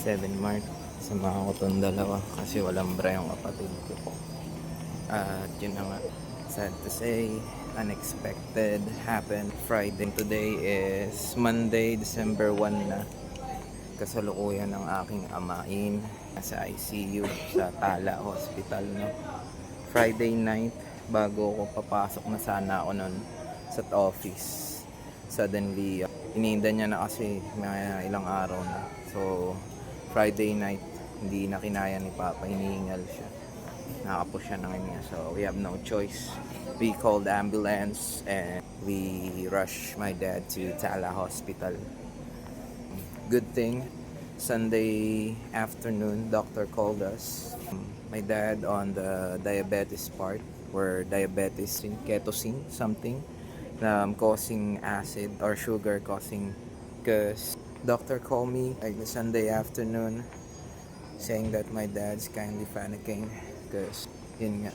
7 Mark. Samahan ko tong dalawa kasi walang bra yung kapatid ko. At yun na nga, sad to say, unexpected happened Friday. Today is Monday, December 1 na. Kasalukuyan ng aking amain sa ICU sa Tala Hospital, no? Friday night, bago ko papasok na sana ako nun sa office. Suddenly, iniinda niya na kasi may ilang araw na. So, Friday night, hindi na kinaya ni Papa, hinihingal siya. Nakapos siya ng hininga. So, we have no choice. We called the ambulance and we rushed my dad to Tala Hospital. Good thing, Sunday afternoon, doctor called us. My dad on the diabetes part, where diabetes in ketosine, something causing acid or sugar causing. Because doctor called me like the Sunday afternoon saying that my dad's kindly panicking because yun nga,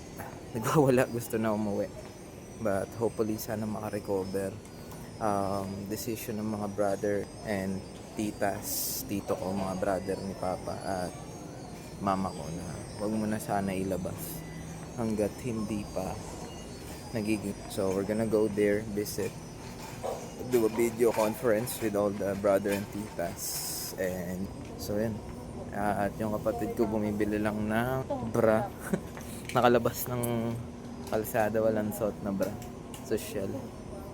nagwawala, gusto na umuwi. But hopefully sana makarecover. Decision ng mga brother and tito ko, mga brother ni Papa at mama ko na wag mo na sana ilabas hanggat hindi pa nagiging. So we're gonna go there, visit, do a video conference with all the brother and titas. And so yan, at yung kapatid ko bumibili lang ng bra. Nakalabas ng kalsada, walang suot na bra, social.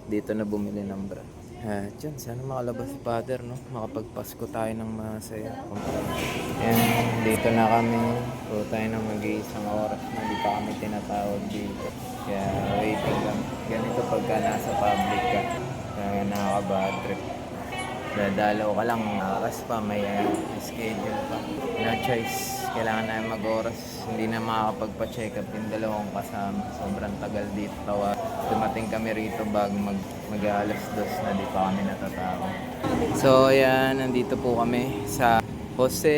Dito na bumili ng bra. At yun, sana makalabas si Father, no? Makapagpasko tayo ng masaya. Yan, dito na kami. Puro tayo ng mag-iisang oras na di pa kami tinatawag dito. Kaya waiting lang. Ganito pagka nasa public ka. Kaya nakaka-bad trip. Dadalaw ka lang, oras pa, may schedule pa. No choice. Kailangan namin mag-oras. Hindi na makakapagpa-check up yung dalawang kasama. Sobrang tagal dito. Dumating kami rito bago mag-alas 2 na di pa kami natatawag. So yan, nandito po kami sa Jose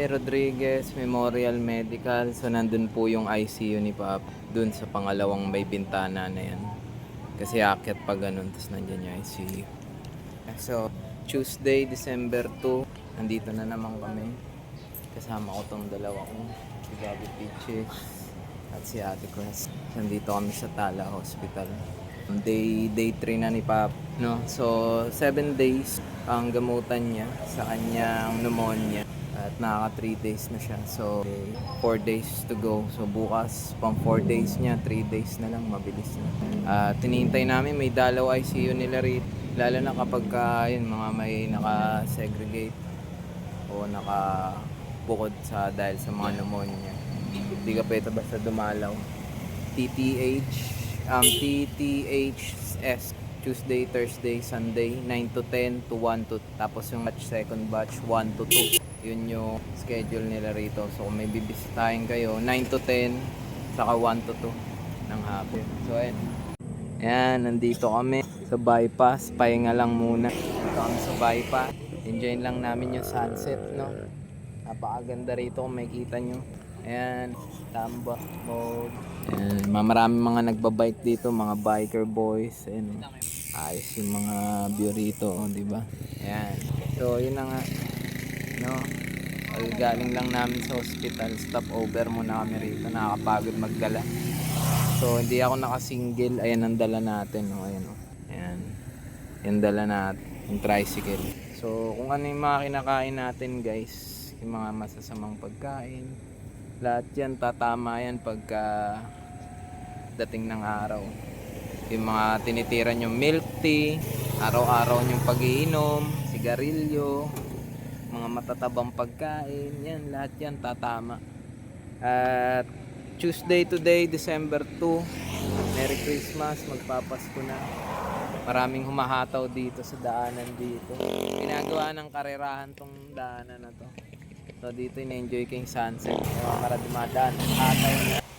Rodriguez Memorial Medical. So nandun po yung ICU ni Papa. Dun sa pangalawang may bintana na yan. Kasi akit pa ganun, tapos nandyan yung ICU. So Tuesday, December 2, nandito na naman kami. Kasama ko tong dalawa ko, si Bobby Peaches at si Ate Chris. Nandito kami sa Tala Hospital. Day 3 na ni Papa, no? So 7 days ang gamutan niya sa kanyang pneumonia at nakaka 3 days na siya. So 4 days to go. So bukas pang 4 days niya, 3 days na lang, mabilis na. Tinihintay namin, may dalaw ICU nila rito. Lalo na kapag yun, mga may naka-segregate o nakabukod sa dahil sa mga pneumonia. Hindi ka pwede basta dumalaw. TTHS Tuesday, Thursday, Sunday 9 to 10 to 1 to, tapos yung second batch 1 to 2. Yun yung schedule nila rito. So kung may bibisitahin kayo, 9 to 10 saka 1 to 2 ng hapon. So ayun. Yan, nandito kami sa bypass. Pahinga lang muna. Dito kami sa bypass. Enjoy lang namin yung sunset, no? Napakaganda rito kung makikita nyo. Ayan, tamba mode. Ayan, maraming mga nagbabike dito, mga biker boys. Ayan, ayos yung mga view rito, di ba? Ayan. So, yun na nga, no? Galing lang namin sa hospital. Stop over muna kami rito. Nakakapagod magdala. So, hindi ako naka-single. Ayan ang dala natin, no? Ayan, no? Ayan. Yung dala natin, yung tricycle. So, kung ano yung mga kinakain natin, guys, yung mga masasamang pagkain, lahat yan tatama yan pagka dating ng araw. Yung mga tinitira nyo milk tea, araw-araw yung pag-iinom, sigarilyo, mga matatabang pagkain, yan, lahat yan tatama. At Tuesday today, December 2, Merry Christmas, magpapasko na. Maraming humahataw dito sa daanan dito. Ginagawa ng karerahan tong daanan na to. So dito in-enjoy ko yung sunset. Para dumadaan.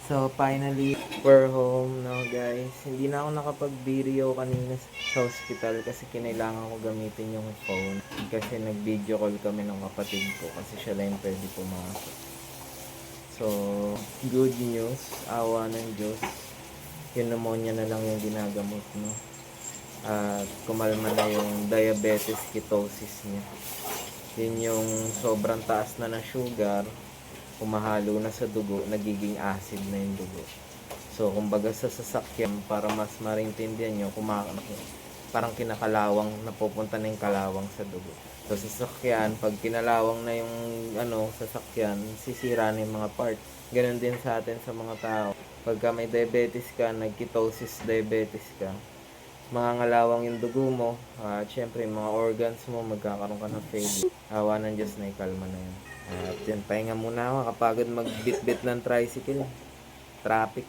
So finally, we're home now, guys. Hindi na ako nakapag-video kanina sa hospital kasi kinailangan ko gamitin yung phone. Kasi nag-video call kami ng kapatid ko kasi siya lang yung pwede pumasok. So, good news. Awa ng Diyos. Yung pneumonia na lang yung ginagamot, no? Kumalma na yung diabetes ketosis niya. Yun yung sobrang taas na ng sugar, kumahalo na sa dugo, nagiging acid na yung dugo. So, kumbaga sa sasakyan, para mas marintindihan nyo, parang kinakalawang, napupunta na yung kalawang sa dugo. So, sa sasakyan, pag kinalawang na yung sasakyan, sisira na yung mga parts. Ganon din sa atin sa mga tao. Pagka may diabetes ka, nag-ketosis diabetes ka, mangangalawang yung dugo mo, at syempre yung mga organs mo, magkakaroon ka ng failure. Awa ng Diyos na ikalma na yun. At yun, pahinga muna ako, kapagod magbitbit ng tricycle. Traffic.